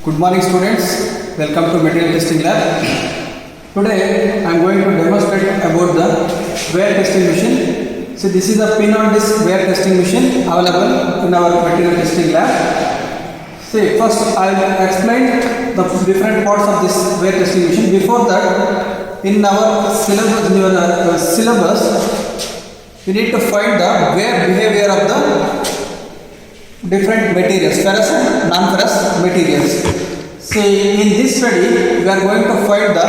Good morning students, welcome to material testing lab. Today I am going to demonstrate about the wear testing machine. So this is a pin on disc wear testing machine available in our material testing lab. See, first I will explain the different parts of this wear testing machine. Before that, in our syllabus, we need to find the wear behavior of the different materials, ferrous and non-ferrous materials. See, in this study, we are going to find the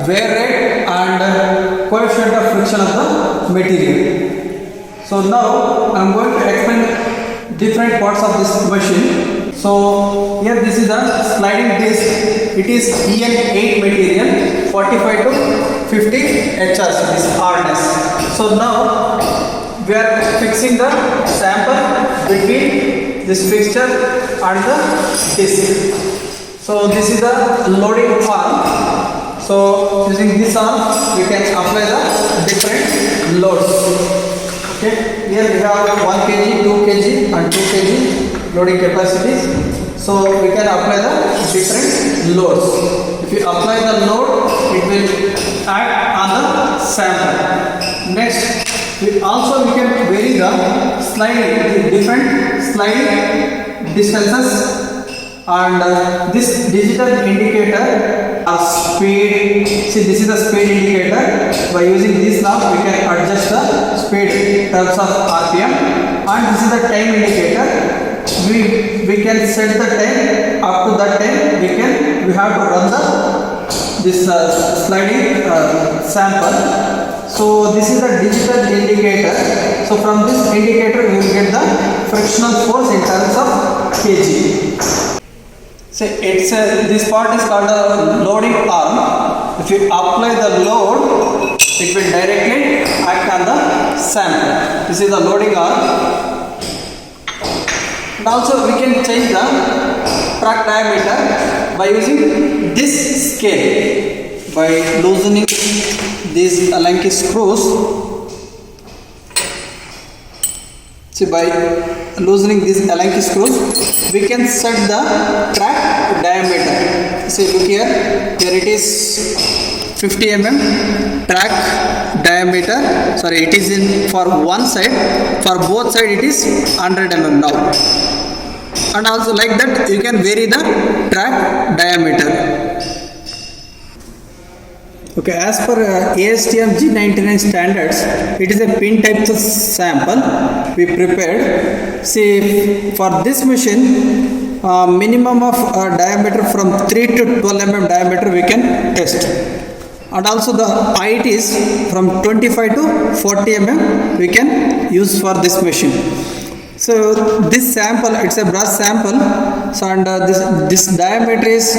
wear rate and coefficient of friction of the material. So now I am going to explain different parts of this machine. So here this is a sliding disc. It is EN8 material, 45 to 50 HRC, this hardness. So now we are fixing the sample between this fixture and the disc. So this is the loading arm. So using this arm we can apply the different loads. Okay, here we have 1 kg, 2 kg and 2 kg loading capacities. So we can apply the different loads. If you apply the load, it will act on the sample. Next, we can vary the sliding, different sliding distances, and this digital indicator of speed. See, this is the speed indicator. By using this knob, we can adjust the speed in terms of RPM, and this is the time indicator. We can set the time. Up to that time, we have to run this sliding sample. So this is the digital indicator. So from this indicator we will get the frictional force in terms of kg. So this part is called a loading arm. If you apply the load, it will directly act on the sample. This is the loading arm. And also we can change the track diameter by using this scale. By loosening these Allen key screws. See, by loosening these Allen key screws, we can set the track diameter. See, look here. Here it is 50 mm track diameter. Sorry, it is in for one side. For both side, it is 100 mm now. And also like that, you can vary the track diameter. Okay, as per ASTM G99 standards, it is a pin type of sample we prepared. See, for this machine, minimum of diameter from 3 to 12 mm diameter we can test. And also the height is from 25 to 40 mm we can use for this machine. So this sample, it's a brush sample. So and this diameter is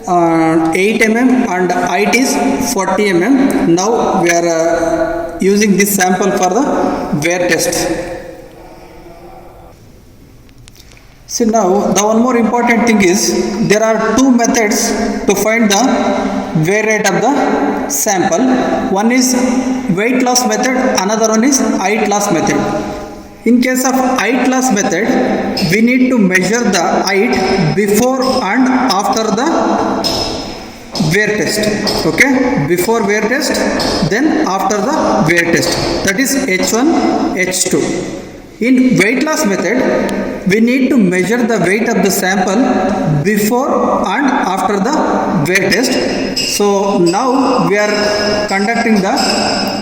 8 mm and height is 40 mm. Now we are using this sample for the wear test. See, now the one more important thing is there are two methods to find the wear rate of the sample. One is weight loss method, another one is height loss method. In case of height loss method, we need to measure the height before and after the wear test. Okay, before wear test, then after the wear test. That is H1, H2. In weight loss method, we need to measure the weight of the sample before and after the wear test. So now we are conducting the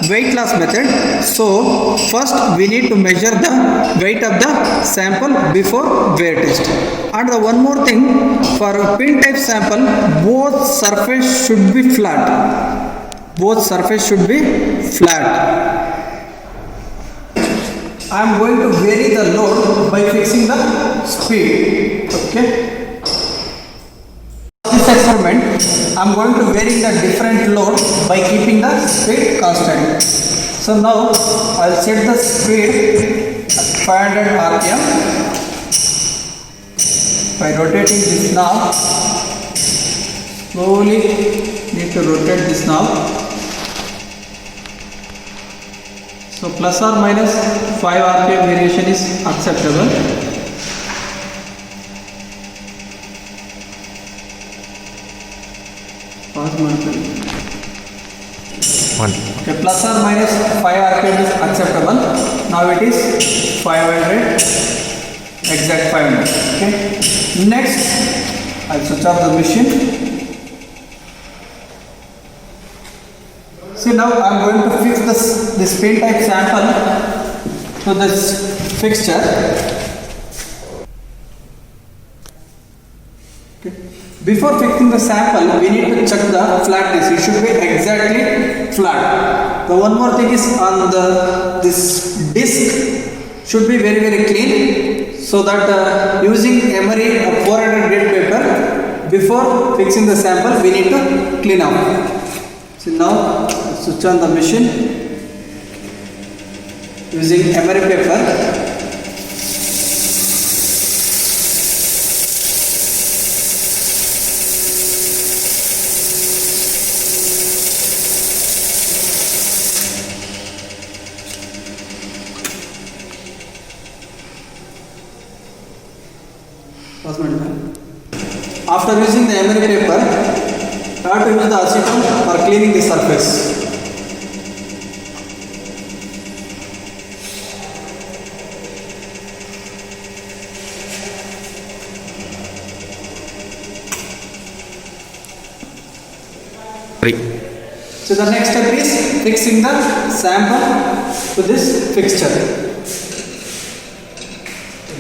weight loss method. So first we need to measure the weight of the sample before wear test. And the one more thing, for a pin type sample, both surface should be flat. Both surface should be flat. I am going to vary the load by fixing the speed. Okay. This experiment, I am going to vary the different load by keeping the speed constant. So now I will set the speed at 500 RPM by rotating this knob. Slowly need to rotate this knob. So plus or minus 5 RPM variation is acceptable. Pause ಮಾಡ್ಕೊಳ್ಳಿ. 1. Okay, plus or minus 5 RPM is acceptable. Now it is 500, exact 500. Okay. Next, I'll switch off the machine. See, now I'm going to fix this pin type sample to this fixture. Okay. Before fixing the sample, we need to check the flatness. It should be exactly flat. The one more thing is on this disc should be very clean, so that using emery 400 grade paper, before fixing the sample we need to clean up. So now switch on the machine using emery paper. After using the emery paper, I have to use the acetone for cleaning the surface. So the next step is fixing the sample to this fixture.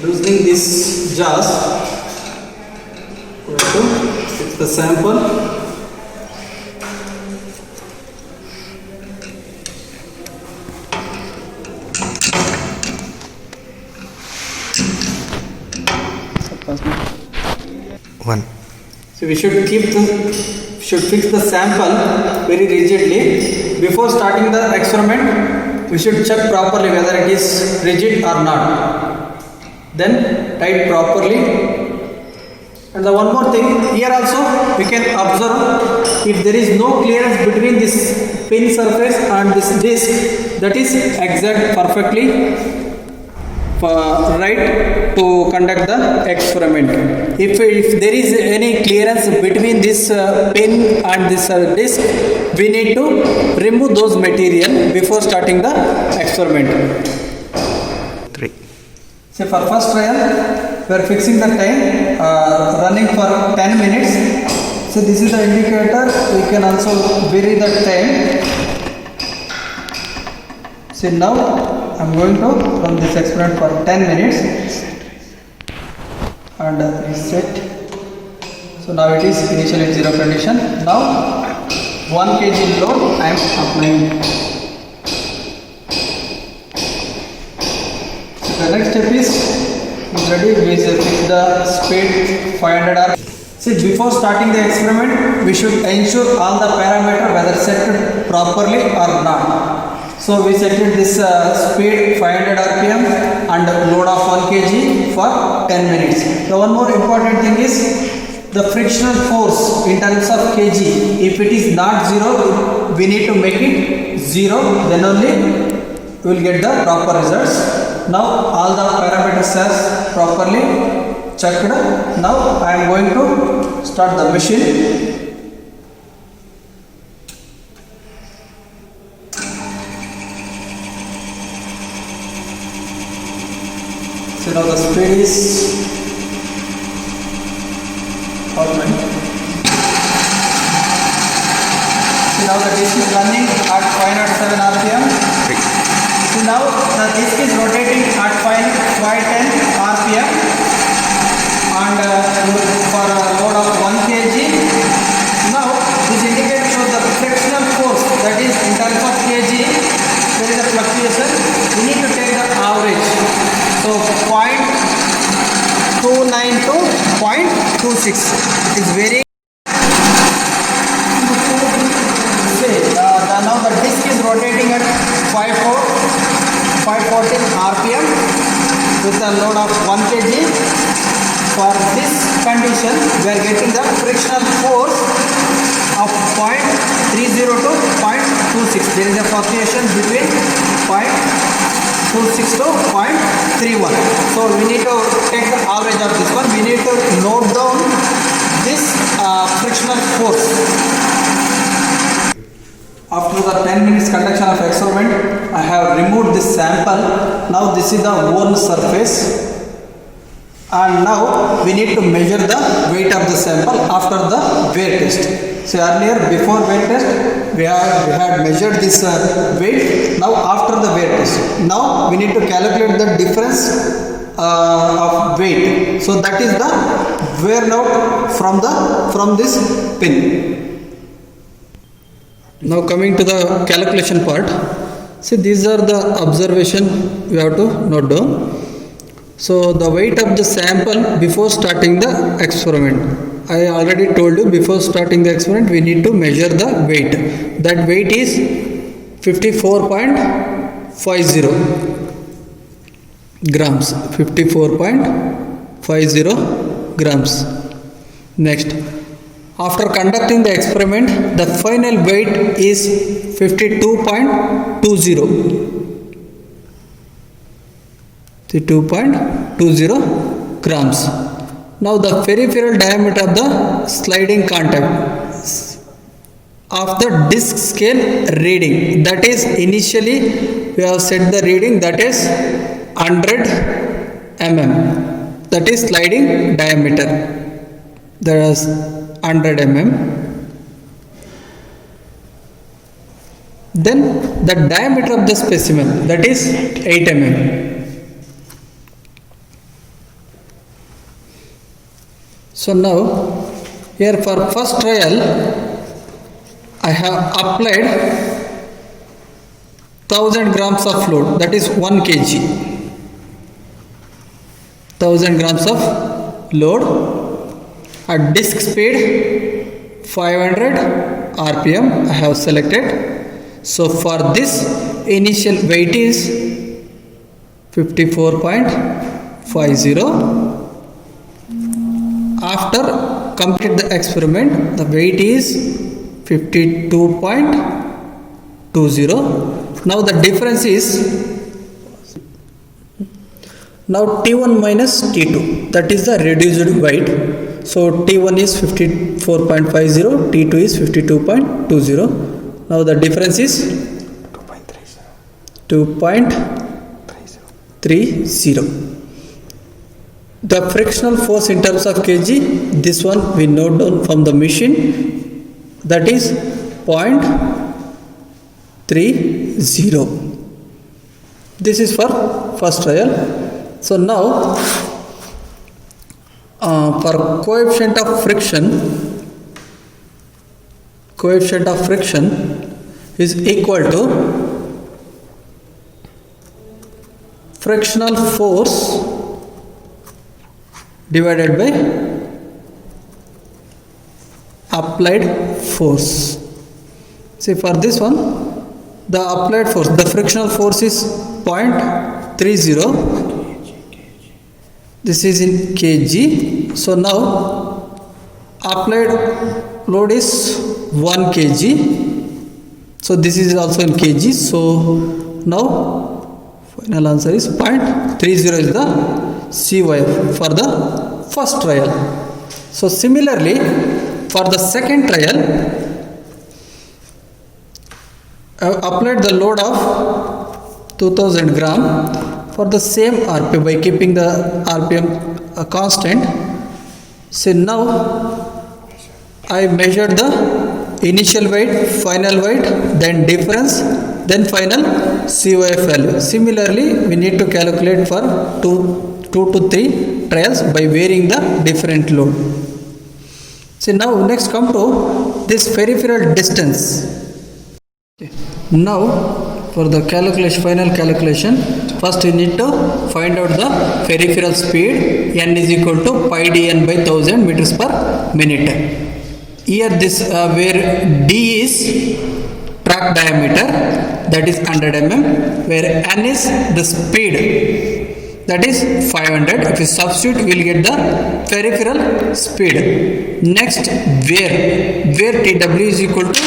Loosening these jaws to fix the sample. One. So we should fix the sample very rigidly. Before starting the experiment, we should check properly whether it is rigid or not. Then tight properly. And the one more thing, here also we can observe if there is no clearance between this pin surface and this disc, that is exact perfectly right to conduct the experiment. If there is any clearance between this pin and this disc, we need to remove those material before starting the experiment. 3. So for first trial, we are fixing the time, running for 10 minutes. So this is the indicator. We can also vary the time. So now I'm going to run this experiment for 10 minutes and reset. So now it is initially at 0 condition. Now 1 kg load I am applying. So the next step is ready. We fix the speed 500 R. See, before starting the experiment, we should ensure all the parameters whether set properly or not. So we set this speed 500 RPM and load of 1 kg for 10 minutes. The one more important thing is the frictional force in terms of kg. If it is not 0, we need to make it 0. Then only we will get the proper results. Now all the parameters are properly checked. Now I am going to start the machine. So now the speed is alright. So now the disc is running at 507 RPM. So now the disc is rotating at 510 RPM and for a load of 1 kg. Now this indicator shows the frictional force, that is in terms of kg there is a fluctuation. We need to take the average. So 0.29 to 0.26 is very. Now the disc is rotating at 514 RPM with a load of 1 kg. For this condition, we are getting the frictional force of 0.30 to 0.26. There is a fluctuation between 0.26 to 0.31. So we need to take the average of this one. We need to note down this frictional force. 10 minutes conduction of experiment. I have removed this sample. Now this is the worn surface, and now we need to measure the weight of the sample after the wear test. So earlier, before wear test, we had measured this weight. Now after the wear test, now we need to calculate the difference of weight. So that is the wear out from this pin. Now coming to the calculation part. See, these are the observation we have to note down. So the weight of the sample before starting the experiment. I already told you, before starting the experiment we need to measure the weight. That weight is 54.50 grams. 54.50 grams. Next, after conducting the experiment, the final weight is 52.20. 52.20 grams. Now the peripheral diameter of the sliding contact of the disc scale reading, that is initially we have set the reading, that is 100 mm, that is sliding diameter, that is 100 mm. Then the diameter of the specimen, that is 8 mm. So now here for first trial I have applied 1000 grams of load, that is 1 kg. 1000 grams of load at disc speed 500 rpm I have selected. So for this initial weight is 54.50. After complete the experiment, the weight is 52.20. Now the difference is now T1 minus T2, that is the reduced weight. So T1 is 54.50, T2 is 52.20. Now the difference is 2.30. The frictional force in terms of kg, this one we note down from the machine, that is 0.30. This is for first trial. So now for coefficient of friction is equal to frictional force divided by applied force. See, for this one, the applied force, the frictional force is 0.30. This is in kg. So now applied load is 1 kg. So this is also in kg. So now final answer is 0.30 is the CYF for the first trial. So similarly for the second trial, I have applied the load of 2000 gram for the same RPM by keeping the RPM constant. So now I measured the initial weight, final weight, then difference, then final CYF value. Similarly, we need to calculate for 2 to 3 trials by varying the different load. So now next come to this peripheral distance. Now for the calculation, final calculation, first you need to find out the peripheral speed. N is equal to pi dn by 1000 meters per minute. Here this where d is track diameter, that is 100 mm, where n is the speed, that is 500. If you substitute, we will get the peripheral speed. Next, where Tw is equal to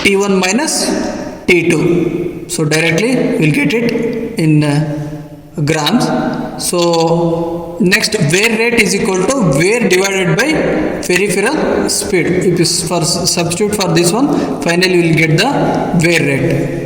T1 minus T2. So directly we will get it in grams. So next, wear rate is equal to wear divided by peripheral speed. If you substitute for this one, finally you will get the wear rate.